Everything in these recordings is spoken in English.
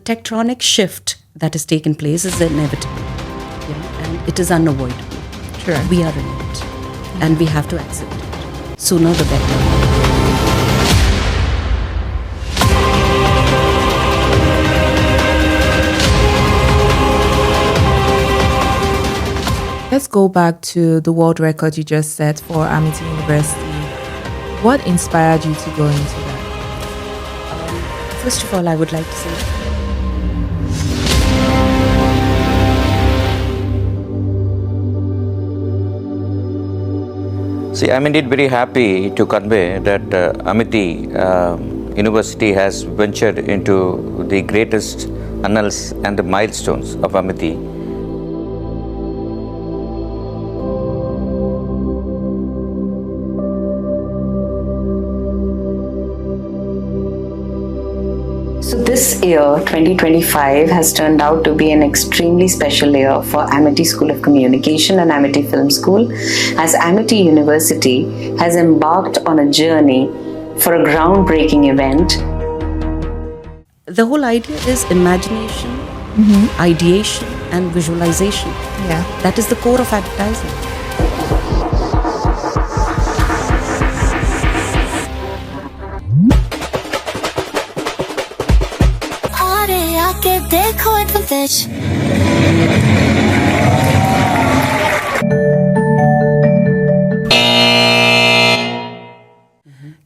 tectonic shift that has taken place is inevitable, and it is unavoidable. Sure. We are in it, and we have to accept it. Sooner the better. Let's go back to the world record you just set for Amity University. What inspired you to go into that? First of all, I would like to say see, I'm indeed very happy to convey that Amity University has ventured into the greatest annals and the milestones of Amity. So this year, 2025, has turned out to be an extremely special year for Amity School of Communication and Amity Film School, as Amity University has embarked on a journey for a groundbreaking event. the whole idea is imagination, ideation, and visualization. Yeah. That is the core of advertising.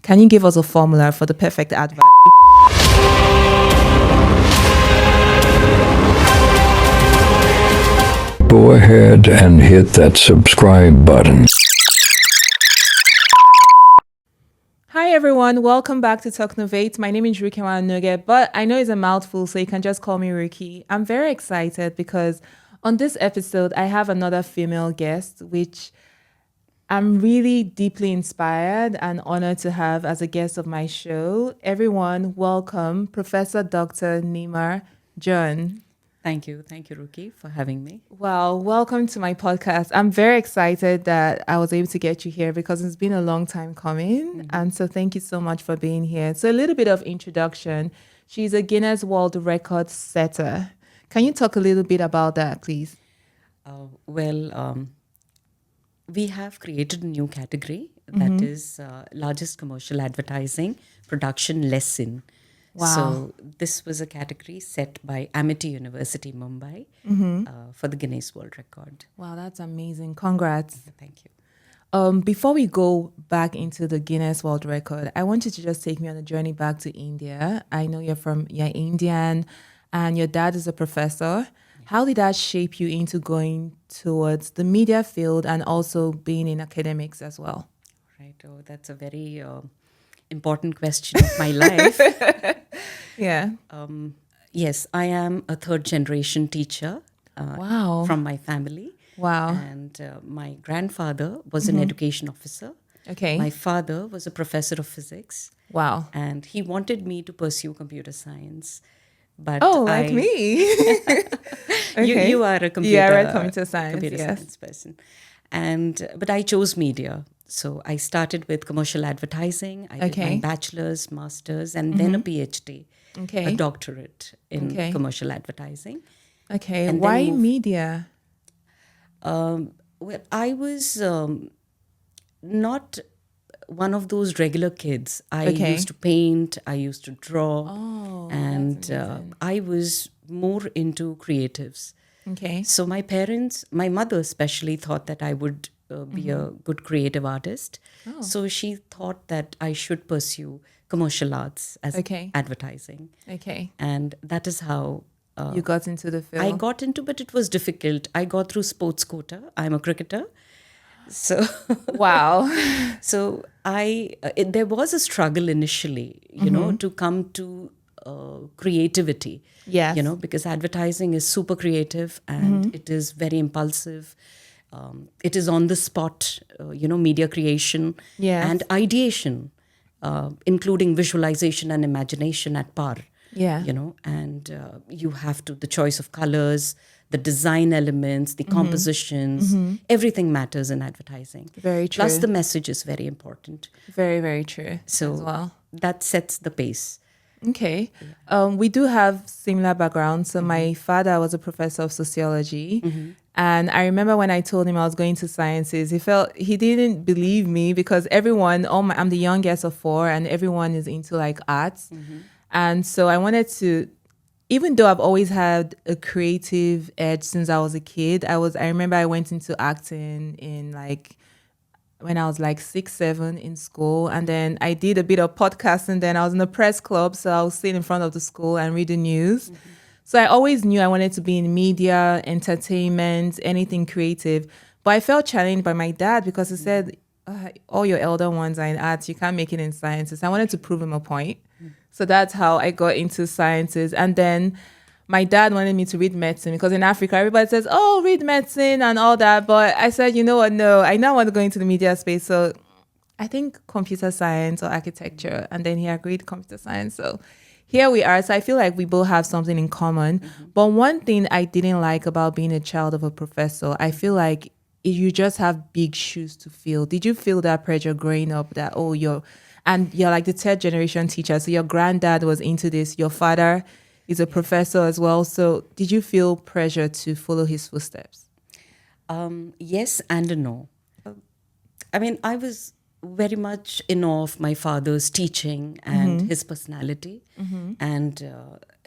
Can you give us a formula for the perfect advert? Go ahead and hit that subscribe button. Hi everyone, welcome back to Talknovate. My name is Rukewan Onoge, but I know it's a mouthful, so you can just call me Ruki. I'm very excited because on this episode, I have another female guest, which I'm really deeply inspired and honored to have as a guest of my show. Everyone, welcome Professor Dr. Nima John. Thank you, Ruki, for having me. Well, welcome to my podcast. I'm very excited that I was able to get you here because it's been a long time coming. And so thank you so much for being here. So a little bit of introduction. She's a Guinness World Record setter. Can you talk a little bit about that, please? We have created a new category that is largest commercial advertising production lesson. Wow. So this was a category set by Amity University Mumbai for the Guinness World Record. Wow, that's amazing. Congrats. Thank you. Before we go back into the Guinness World Record, I want you to just take me on a journey back to India. I know you're Indian and your dad is a professor. How did that shape you into going towards the media field and also being in academics as well? Right. Oh, that's a very important question of my life. Yeah. Yes, I am a third generation teacher Wow. from my family. Wow. And my grandfather was an education officer. Okay. My father was a professor of physics. Wow. And he wanted me to pursue computer science. But Like me. Okay. You are a computer, Yeah, I read computer science, yes. science person. But I chose media. So I started with commercial advertising. I did my bachelor's, master's, and then a PhD, a doctorate in commercial advertising. Okay. And Why then media? Well, I was not one of those regular kids. I used to paint, I used to draw, and I was more into creatives. Okay. So my parents, my mother especially, thought that I would be a good creative artist. So she thought that I should pursue commercial arts as advertising. Okay. And that is how You got into the field. I got into, but it was difficult. I got through sports quota. I'm a cricketer. So Wow. so there was a struggle initially, you know, to come to creativity. Yes. You know, because advertising is super creative and it is very impulsive. It is on the spot, media creation and ideation, including visualization and imagination at par. Yeah. And you have to, the choice of colors, the design elements, the compositions, everything matters in advertising. Very true. Plus the message is very important. Very, very true. So as well. that sets the pace. Okay. We do have similar backgrounds. So my father was a professor of sociology. And I remember when I told him I was going to sciences, he didn't believe me because I'm the youngest of four and everyone is into like arts. And so I wanted to, even though I've always had a creative edge since I was a kid, I remember I went into acting in like when I was like 6, 7 in school. And then I did a bit of podcasting. Then I was in a press club. So I was sitting in front of the school and read the news. So I always knew I wanted to be in media, entertainment, anything creative. But I felt challenged by my dad because he said, all your elder ones are in arts. You can't make it in sciences. I wanted to prove him a point. So that's how I got into sciences. And then my dad wanted me to read medicine because in Africa, everybody says, oh, read medicine and all that. But I said, you know what? No, I now want to go into the media space. So I think computer science or architecture. And then he agreed computer science. So here we are. So I feel like we both have something in common. But one thing I didn't like about being a child of a professor, I feel like you just have big shoes to fill. Did you feel that pressure growing up that, you're like the third generation teacher. So your granddad was into this. Your father is a professor as well. So did you feel pressure to follow his footsteps? Yes and no. I mean, I was very much in awe of my father's teaching and his personality and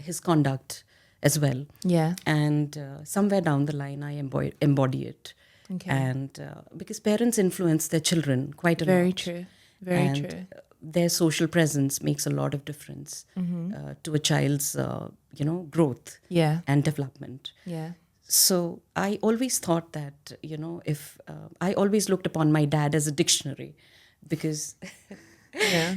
his conduct as well. Yeah. And somewhere down the line, I embody it. Okay. And because parents influence their children quite a lot. Very true. Very true. Their social presence makes a lot of difference to a child's, growth and development. Yeah. So I always thought that, if I always looked upon my dad as a dictionary because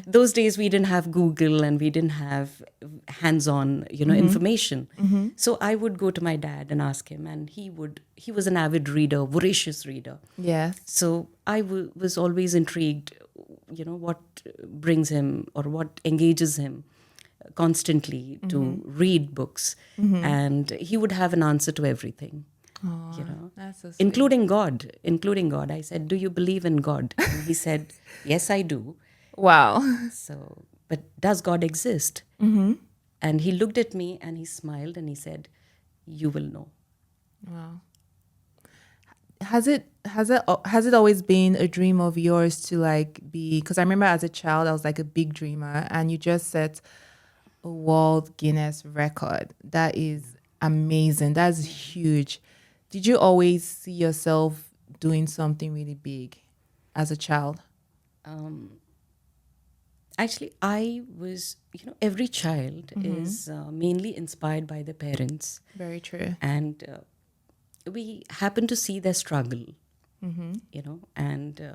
those days we didn't have Google and we didn't have hands-on, information. So I would go to my dad and ask him, and he was an avid reader, voracious reader. Yeah. So I was always intrigued, what brings him or what engages him constantly to read books. And he would have an answer to everything. That's so sweet. Including God. I said, do you believe in God? And he said, yes, I do. Wow. So, but does God exist? And he looked at me and he smiled and he said, you will know. Wow. Has it always been a dream of yours to like be, because I remember as a child I was like a big dreamer, and you just set a world Guinness record. That is amazing. That's huge. Did you always see yourself doing something really big as a child? Actually, I was, every child is mainly inspired by their parents. Very true. And we happen to see their struggle, and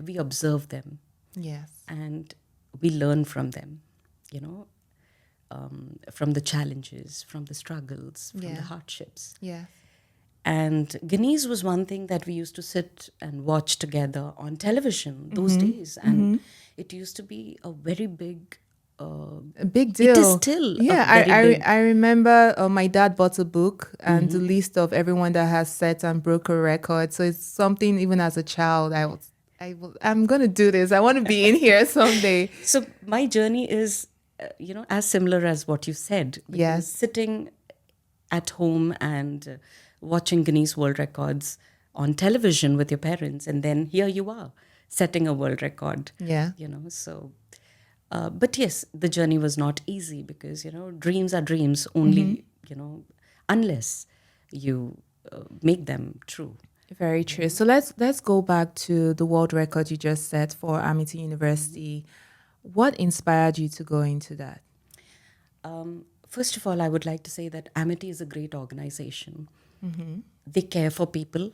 we observe them. Yes. And we learn from them, from the challenges, from the struggles, from the hardships. Yeah. And Guinness was one thing that we used to sit and watch together on television those days. And it used to be a very big... a big deal. It is still I remember my dad bought a book and the list of everyone that has set and broke a record. So it's something even as a child, I'm going to do this. I want to be in here someday. So my journey is, as similar as what you said. Yes. Sitting at home and watching Guinness World Records on television with your parents. And then here you are, setting a world record. Yeah. So... but yes, the journey was not easy because, dreams are dreams only, unless you make them true. Very true. So let's go back to the world record you just set for Amity University. What inspired you to go into that? First of all, I would like to say that Amity is a great organization. They care for people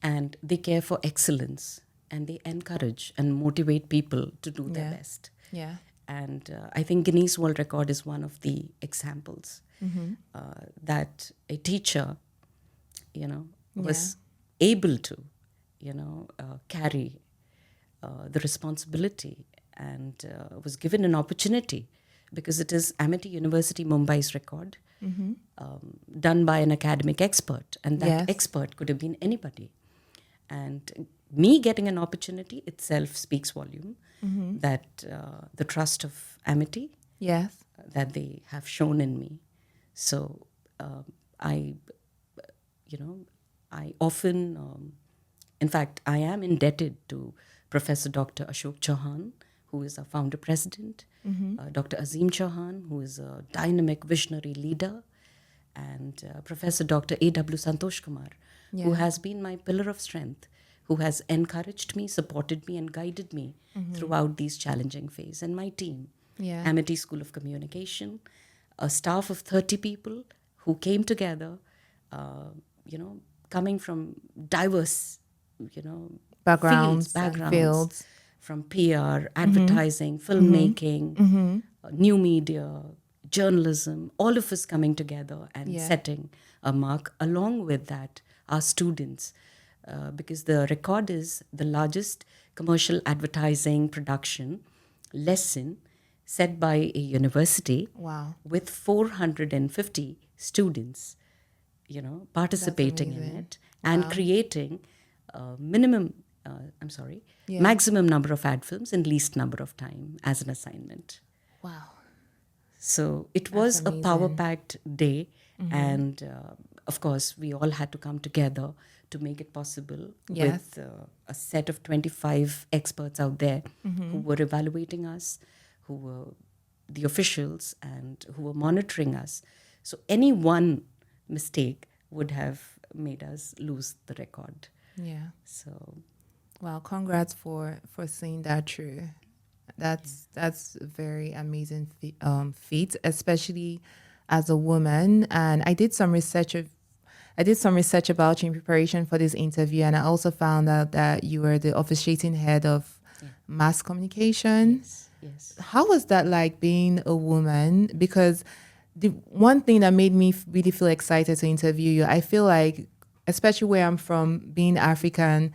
and they care for excellence, and they encourage and motivate people to do their best. Yeah. And I think Guinness World Record is one of the examples that a teacher, was able to, carry the responsibility and was given an opportunity because it is Amity University Mumbai's record done by an academic expert. And that expert could have been anybody. And me getting an opportunity itself speaks volume that the trust of Amity that they have shown in me. So I often, in fact, I am indebted to Professor Dr. Ashok Chauhan, who is our founder president, Dr. Azim Chauhan, who is a dynamic visionary leader, and Professor Dr. A.W. Santosh Kumar, who has been my pillar of strength, who has encouraged me, supported me, and guided me throughout these challenging phases. And my team, Amity School of Communication, a staff of 30 people who came together, coming from diverse, backgrounds, fields, from PR, advertising, filmmaking, new media, journalism, all of us coming together and setting a mark. Along with that, our students, because the record is the largest commercial advertising production lesson set by a university with 450 students, participating in it and creating maximum number of ad films in least number of time as an assignment. Wow. So it was a power-packed day, and of course, we all had to come together to make it possible with a set of 25 experts out there who were evaluating us, who were the officials, and who were monitoring us. So any one mistake would have made us lose the record. Yeah. So, well, congrats for seeing that through. That's a very amazing feat, especially as a woman. And I did some research about you in preparation for this interview, and I also found out that you were the officiating head of mass communication. Yes. How was that like being a woman? Because the one thing that made me really feel excited to interview you, I feel like, especially where I'm from, being African,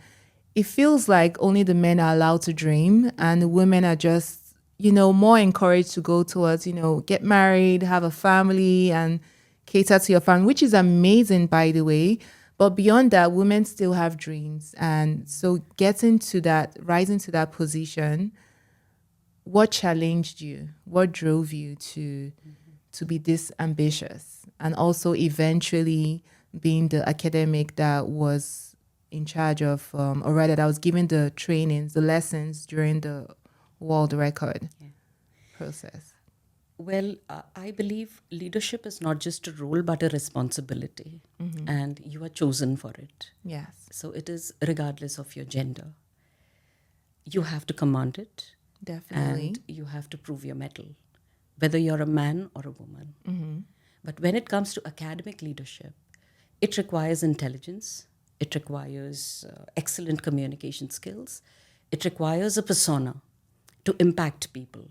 it feels like only the men are allowed to dream and the women are just, more encouraged to go towards, get married, have a family and cater to your family, which is amazing, by the way. But beyond that, women still have dreams. And so rising to that position, what challenged you? What drove you to be this ambitious? And also eventually being the academic that was in charge of, or rather that was given the trainings, the lessons during the world record process? Well, I believe leadership is not just a role, but a responsibility. And you are chosen for it. Yes. So it is regardless of your gender. You have to command it. Definitely. And you have to prove your mettle, whether you're a man or a woman. But when it comes to academic leadership, it requires intelligence. It requires excellent communication skills. It requires a persona to impact people,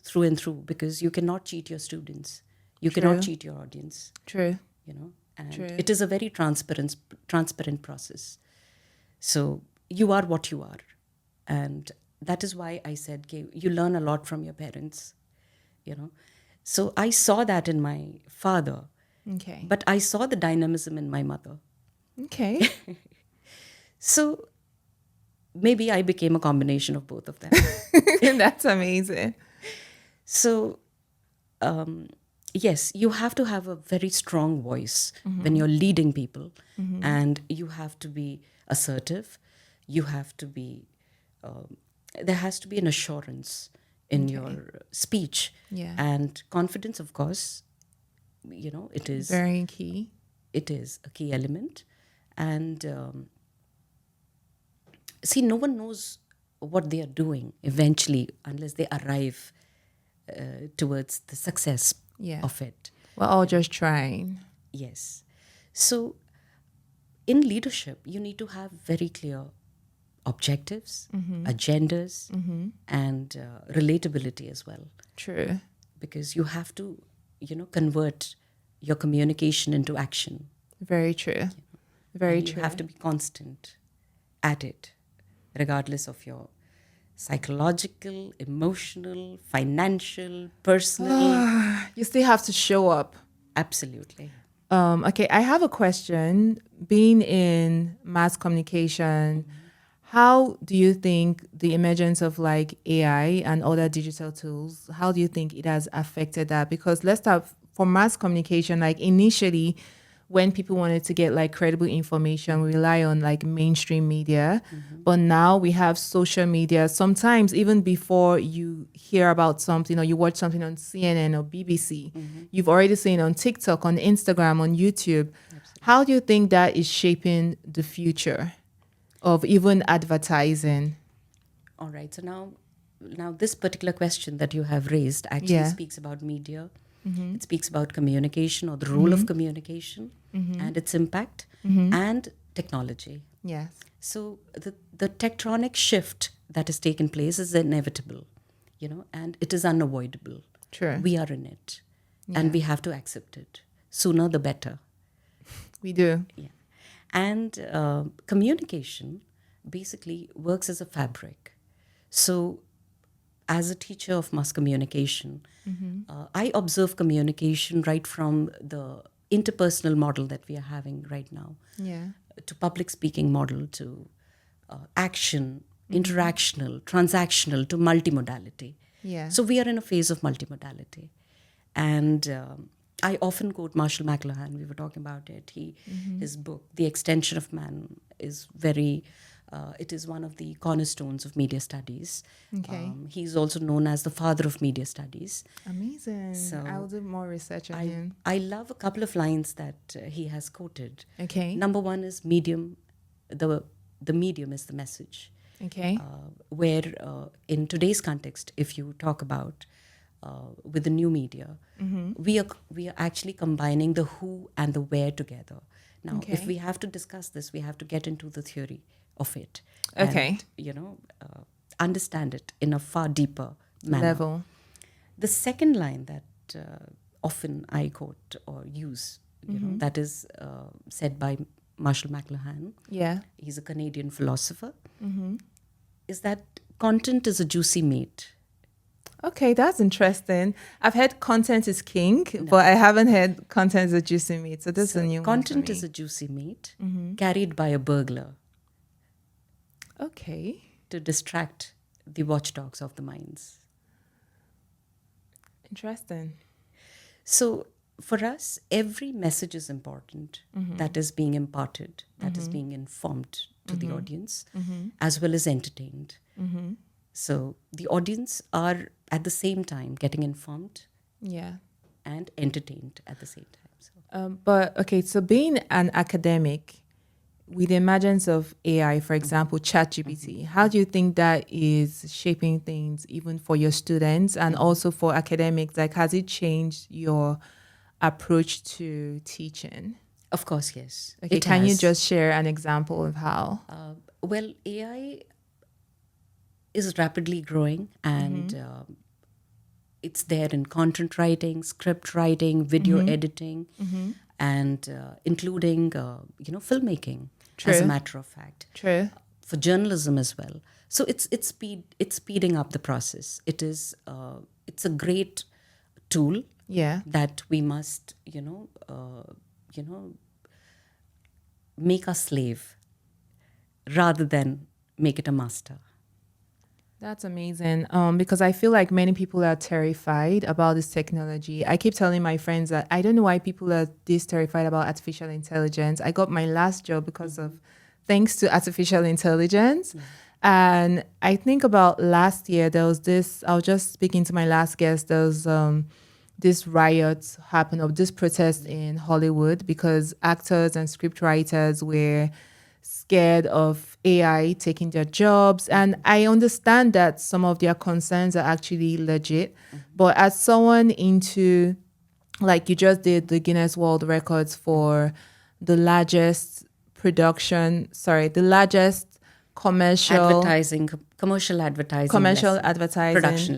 through and through, because you cannot cheat your students. You cannot cheat your audience. True. And True. it is a very transparent process. So you are what you are. And that is why I said, you learn a lot from your parents, So I saw that in my father. Okay. But I saw the dynamism in my mother. Okay. So maybe I became a combination of both of them. That's amazing. So, yes, you have to have a very strong voice when you're leading people. And you have to be assertive. You have to be, there has to be an assurance in your speech. Yeah. And confidence, of course, it is very key. It is a key element. And see, no one knows what they are doing eventually unless they arrive towards the success of it. We're all just trying. Yes. So in leadership, you need to have very clear objectives, agendas, and relatability as well. True. Because you have to, convert your communication into action. Very true. Very true. You have to be constant at it, regardless of your psychological, emotional, financial, personal. You still have to show up. Absolutely. Okay, I have a question. Being in mass communication, how do you think the emergence of like AI and other digital tools, how do you think it has affected that? Because let's start for mass communication, like initially when people wanted to get like credible information, we rely on like mainstream media. But now we have social media. Sometimes even before you hear about something or you watch something on CNN or BBC, you've already seen on TikTok, on Instagram, on YouTube. Absolutely. How do you think that is shaping the future of even advertising? All right. So now this particular question that you have raised actually speaks about media. It speaks about communication or the role of communication and its impact and technology. Yes. So the tectonic shift that has taken place is inevitable, and it is unavoidable. True. We are in it and we have to accept it. Sooner the better. We do. Yeah. And communication basically works as a fabric. So as a teacher of mass communication, I observe communication right from the interpersonal model that we are having right now, to public speaking model, to action, interactional, transactional, to multimodality. Yeah. So we are in a phase of multimodality. And I often quote Marshall McLuhan. We were talking about it. His book, The Extension of Man, is very... it is one of the cornerstones of media studies. Okay. He's also known as the father of media studies. Amazing. So I'll do more research on him. I love a couple of lines that he has quoted. Okay. Number one is medium. The medium is the message. Okay. Where in today's context, if you talk about with the new media, we are actually combining the who and the where together. Now, if we have to discuss this, we have to get into the theory of it. Okay. And, understand it in a far deeper manner. Level. The second line that often I quote or use, that is said by Marshall McLuhan. Yeah. He's a Canadian philosopher. Is that content is a juicy meat. Okay, that's interesting. I've heard content is king, but I haven't heard content is a juicy meat. So this is a new one for Content me. is a juicy meat carried by a burglar Okay. to distract the watchdogs of the minds. Interesting. So for us, every message is important that is being imparted, that is being informed to the audience, as well as entertained. So the audience are at the same time getting informed Yeah. and entertained at the same time. So. But okay, so being an academic, with the emergence of AI, for example, ChatGPT, how do you think that is shaping things even for your students and also for academics? Like, has it changed your approach to teaching? Of course, yes. Okay, can you just share an example of how? Well, AI is rapidly growing and it's there in content writing, script writing, video editing, and including, filmmaking. True. As a matter of fact. True. For journalism as well. So it's speeding up the process. It's a great tool Yeah. that we must, make a slave rather than make it a master. That's amazing. Because I feel like many people are terrified about this technology. I keep telling my friends that I don't know why people are this terrified about artificial intelligence. I got my last job because of thanks to artificial intelligence. And I think about last year, there was this, I was just speaking to my last guest, there was this riot happened, or this protest in Hollywood because actors and script writers were scared of AI taking their jobs. And I understand that some of their concerns are actually legit. But as someone into, like you just did the Guinness World Records for the largest commercial advertising,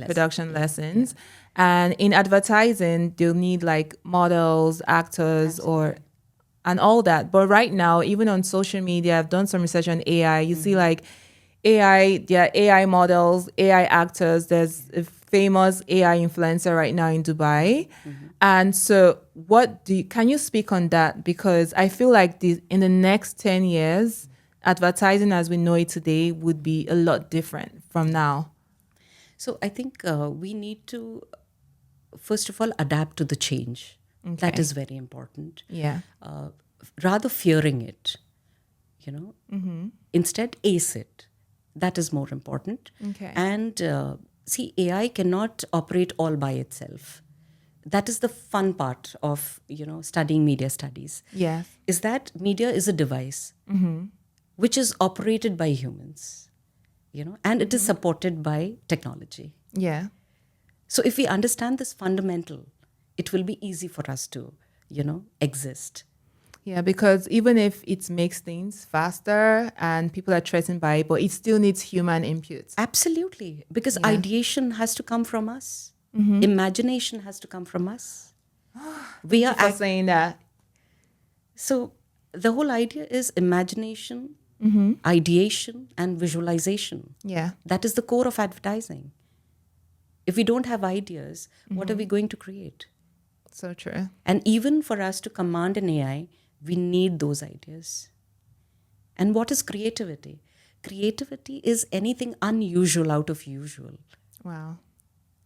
production lessons. And in advertising, they'll need like models, actors, and all that. But right now, even on social media, I've done some research on AI. You see like AI, there are AI models, AI actors. There's a famous AI influencer right now in Dubai. And so can you speak on that? Because I feel like in the next 10 years, advertising as we know it today would be a lot different from now? So I think we need to, first of all, adapt to the change. That Okay. is very important. Yeah. Rather fearing it, instead ace it. That is more important. Okay. And see, AI cannot operate all by itself. That is the fun part of, studying media studies. Yes. Is that media is a device which is operated by humans, and it is supported by technology. Yeah. So if we understand this fundamental, it will be easy for us to, exist. Yeah, because even if it makes things faster and people are threatened by it, but it still needs human input. Absolutely. Because ideation has to come from us. Imagination has to come from us. We are For saying that. So the whole idea is imagination, ideation, and visualization. Yeah. That is the core of advertising. If we don't have ideas, what are we going to create? So true. And even for us to command an AI, we need those ideas. And what is creativity? Creativity is anything unusual out of usual. Wow.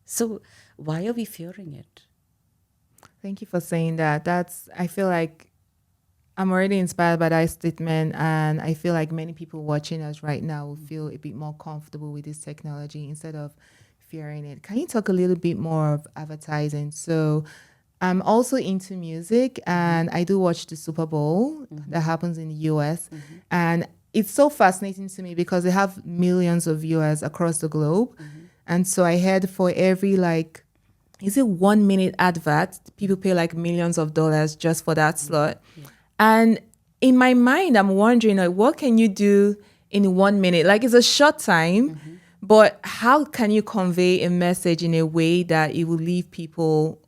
So why are we fearing it? Thank you for saying that. I feel like I'm already inspired by that statement, and I feel like many people watching us right now will feel a bit more comfortable with this technology instead of fearing it. Can you talk a little bit more of advertising? So I'm also into music, and I do watch the Super Bowl that happens in the US. And it's so fascinating to me because they have millions of viewers across the globe. And so I heard for every is it 1 minute advert, people pay like millions of dollars just for that slot. And in my mind, I'm wondering, what can you do in 1 minute? It's a short time, but how can you convey a message in a way that it will leave people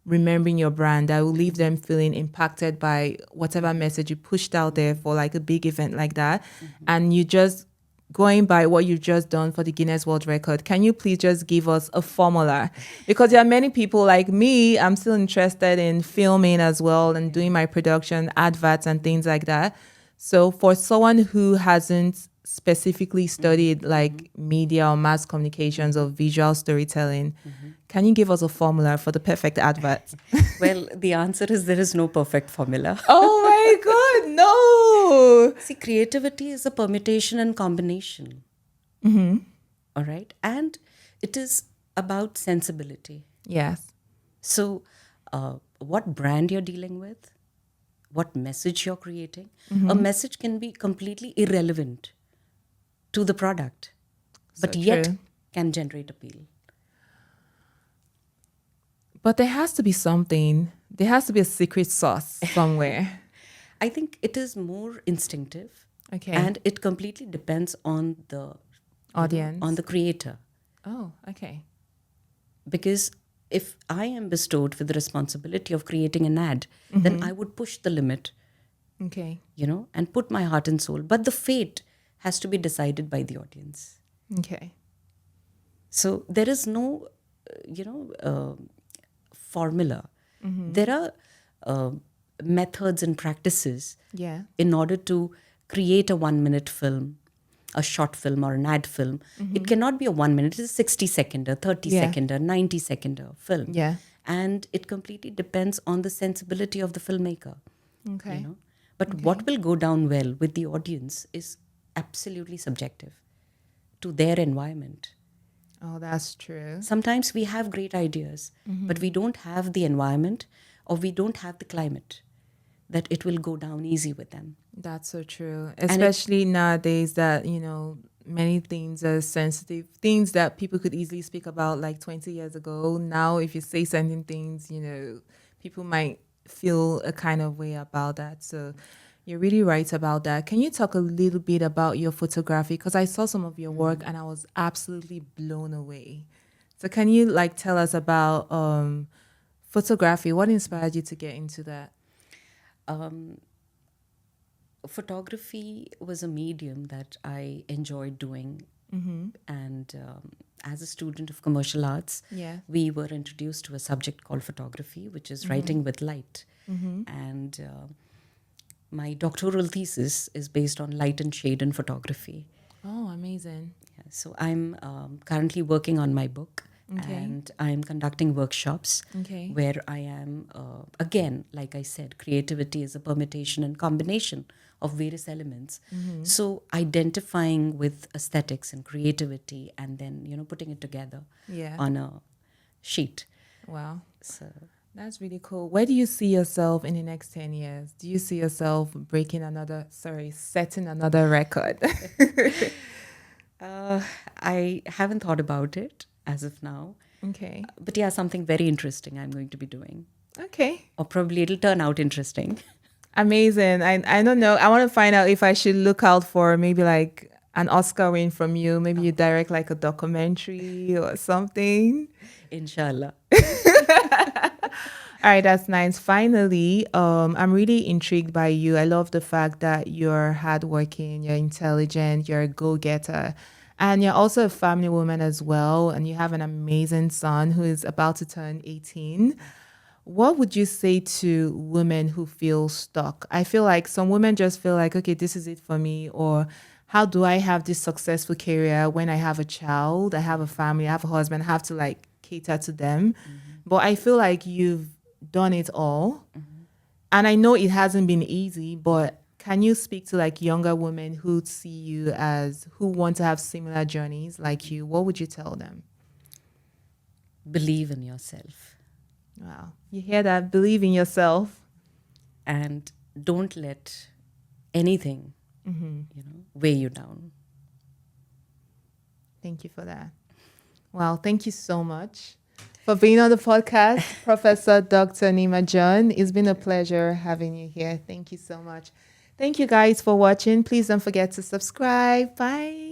remembering your brand, that will leave them feeling impacted by whatever message you pushed out there for a big event like that? And you just going by what you've just done for the Guinness World Record, can you please just give us a formula? Because there are many people like me, I'm still interested in filming as well and doing my production, adverts and things like that. So for someone who hasn't specifically studied media or mass communications or visual storytelling, can you give us a formula for the perfect advert? Well, the answer is there is no perfect formula. Oh my God, no! See, creativity is a permutation and combination. All right? And it is about sensibility. Yes. So what brand you're dealing with, what message you're creating. A message can be completely irrelevant to the product, but yet true. can generate appeal. But there has to be something. There has to be a secret sauce somewhere. I think it is more instinctive. Okay. And it completely depends on the Audience. on the creator. Oh, okay. Because if I am bestowed with the responsibility of creating an ad, then I would push the limit, Okay. And put my heart and soul. But the fate has to be decided by the audience. Okay. So there is no, formula. There are methods and practices Yeah. in order to create a 1 minute film, a short film or an ad film. It cannot be a 1 minute, it is a 60-second, 30-second, 90-second film. Yeah. And it completely depends on the sensibility of the filmmaker. Okay. But what will go down well with the audience is absolutely subjective to their environment. Oh, that's true. Sometimes we have great ideas, but we don't have the environment or we don't have the climate that it will go down easy with them. That's so true. Especially nowadays that, many things are sensitive, things that people could easily speak about 20 years ago. Now, if you say certain things, people might feel a kind of way about that. So you're really right about that. Can you talk a little bit about your photography? Because I saw some of your work and I was absolutely blown away. So can you tell us about photography? What inspired you to get into that? Photography was a medium that I enjoyed doing. And as a student of commercial arts, we were introduced to a subject called photography, which is writing with light. And my doctoral thesis is based on light and shade in photography. Oh, amazing. Yeah, so I'm currently working on my book, and I'm conducting workshops where I am, again, like I said, creativity is a permutation and combination of various elements. So identifying with aesthetics and creativity, and then, putting it together on a sheet. Wow. So That's really cool. Where do you see yourself in the next 10 years? Do you see yourself setting another record? I haven't thought about it as of now. Okay. But yeah, something very interesting I'm going to be doing. Okay. Or probably it'll turn out interesting. Amazing. I don't know. I want to find out if I should look out for maybe like an Oscar win from you. Maybe you direct like a documentary or something. Inshallah. All right, that's nice. Finally, I'm really intrigued by you. I love the fact that you're hardworking, you're intelligent, you're a go-getter, and you're also a family woman as well. And you have an amazing son who is about to turn 18. What would you say to women who feel stuck? I feel like some women just feel like, okay, this is it for me, or how do I have this successful career when I have a child, I have a family, I have a husband, I have to like cater to them. But I feel like you've done it all. And I know it hasn't been easy, but can you speak to like younger women who see you who want to have similar journeys like you? What would you tell them? Believe in yourself. Wow. You hear that? Believe in yourself. And don't let anything, weigh you down. Thank you for that. Wow. Thank you so much for being on the podcast, Professor Dr. Nima John. It's been a pleasure having you here. Thank you so much. Thank you guys for watching. Please don't forget to subscribe. Bye.